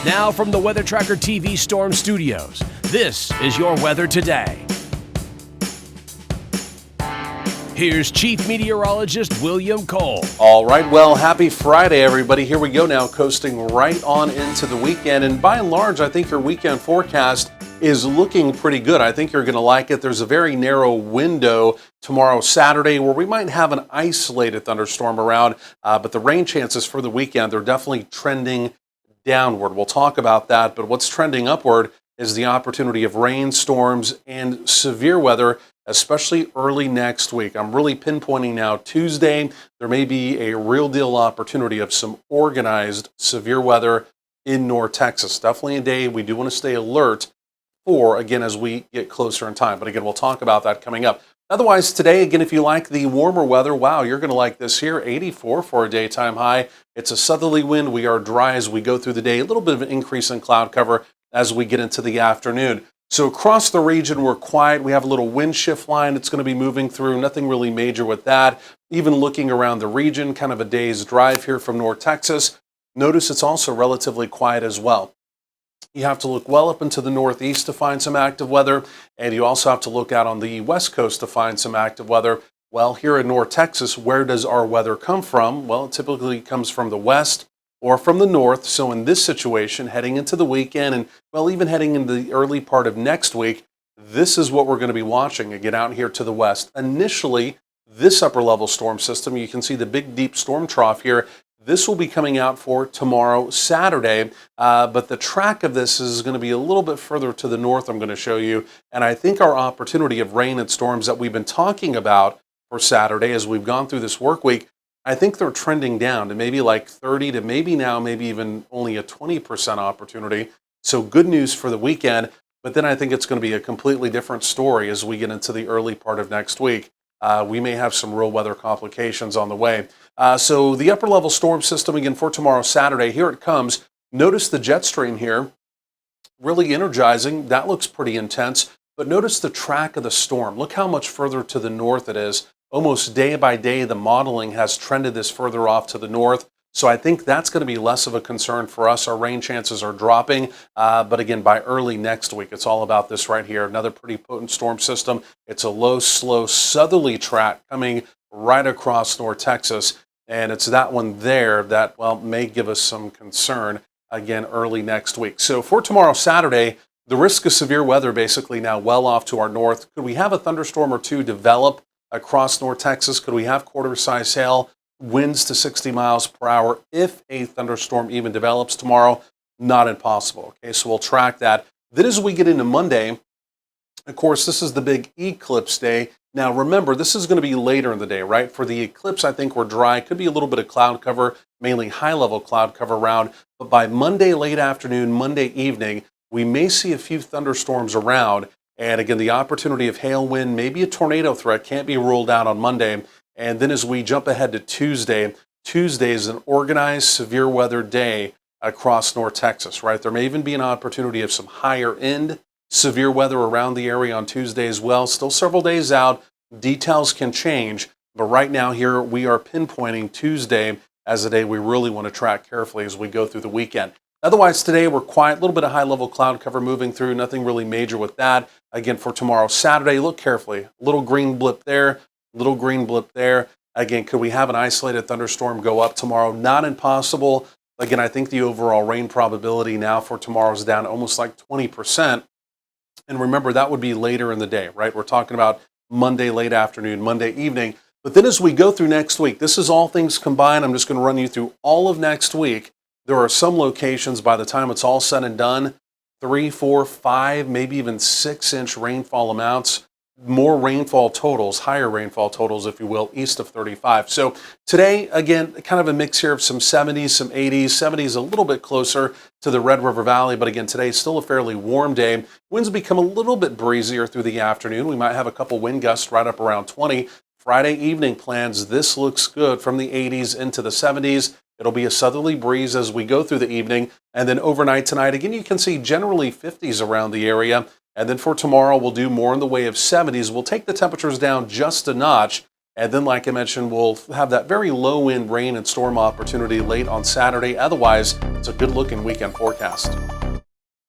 Now from the Weather Tracker TV Storm Studios, this is your weather today. Here's Chief Meteorologist William Cole. All right, well, happy Friday, everybody. Here we go now, coasting right on into the weekend. And by and large, I think your weekend forecast is looking pretty good. I think you're going to like it. There's a very narrow window tomorrow, Saturday, where we might have an isolated thunderstorm around, but the rain chances for the weekend, they're definitely trending downward. We'll talk about that, but what's trending upward is the opportunity of rain, storms, and severe weather, especially early next week. I'm really pinpointing now Tuesday. There may be a real deal opportunity of some organized severe weather in North Texas. Definitely a day we do want to stay alert for, again, as we get closer in time. But again, we'll talk about that coming up. Otherwise, today, again, if you like the warmer weather, wow, you're going to like this here, 84 for a daytime high. It's a southerly wind. We are dry as we go through the day. A little bit of an increase in cloud cover as we get into the afternoon. So across the region, we're quiet. We have a little wind shift line. It's going to be moving through. Nothing really major with that. Even looking around the region, kind of a day's drive here from North Texas. Notice it's also relatively quiet as well. You have to look well up into the northeast to find some active weather, and you also have to look out on the west coast to find some active weather. Well, here in North Texas, where does our weather come from? Well, it typically comes from the west or from the north. So in this situation, heading into the weekend and, well, even heading into the early part of next week, this is what we're going to be watching again out here to the west. Initially, this upper level storm system, you can see the big deep storm trough here. This will be coming out for tomorrow, Saturday, but the track of this is going to be a little bit further to the north, I'm going to show you. And I think our opportunity of rain and storms that we've been talking about for Saturday as we've gone through this work week, I think they're trending down to maybe like 30 to maybe now, maybe even only a 20% opportunity. So good news for the weekend, but then I think it's going to be a completely different story as we get into the early part of next week. We may have some real weather complications on the way. So the upper level storm system again for tomorrow, Saturday, here it comes. Notice the jet stream here, really energizing. That looks pretty intense, but notice the track of the storm. Look how much further to the north it is. Almost day by day, the modeling has trended this further off to the north. So I think that's going to be less of a concern for us. Our rain chances are dropping, but again, by early next week, it's all about this right here. Another pretty potent storm system. It's a low, slow, southerly track coming right across North Texas, and it's that one there that, well, may give us some concern, again, early next week. So for tomorrow, Saturday, the risk of severe weather basically now well off to our north. Could we have a thunderstorm or two develop across North Texas? Could we have quarter-size hail? Winds to 60 miles per hour if a thunderstorm even develops tomorrow? Not impossible. Okay, so we'll track that. Then as we get into Monday, of course, this is the big eclipse day. Now remember, this is going to be later in the day, right? For the eclipse, I think we're dry. Could be a little bit of cloud cover, mainly high-level cloud cover around. But by Monday late afternoon, Monday evening, we may see a few thunderstorms around. And again, the opportunity of hail, wind, maybe a tornado threat can't be ruled out on Monday. And then as we jump ahead to Tuesday, Tuesday is an organized severe weather day across North Texas, right? There may even be an opportunity of some higher end severe weather around the area on Tuesday as well. Still several days out. Details can change. But right now here we are pinpointing Tuesday as a day we really want to track carefully as we go through the weekend. Otherwise, today we're quiet, a little bit of high-level cloud cover moving through, nothing really major with that. Again, for tomorrow, Saturday, look carefully. Little green blip there. Little green blip there. Again, could we have an isolated thunderstorm go up tomorrow? Not impossible. Again, I think the overall rain probability now for tomorrow is down almost like 20%. And remember, that would be later in the day, right? We're talking about Monday late afternoon, Monday evening. But then as we go through next week, this is all things combined. I'm just going to run you through all of next week. There are some locations by the time it's all said and done, 3, 4, 5, maybe even 6-inch rainfall amounts. More rainfall totals, higher rainfall totals, if you will, east of 35. So today, again, kind of a mix here of some 70s, some 80s. 70s a little bit closer to the Red River Valley, but again, today is still a fairly warm day. Winds become a little bit breezier through the afternoon. We might have a couple wind gusts right up around 20. Friday evening plans, this looks good from the 80s into the 70s. It'll be a southerly breeze as we go through the evening. And then overnight tonight, again, you can see generally 50s around the area. And then for tomorrow, we'll do more in the way of 70s. We'll take the temperatures down just a notch. And then, like I mentioned, we'll have that very low end rain and storm opportunity late on Saturday. Otherwise, it's a good looking weekend forecast.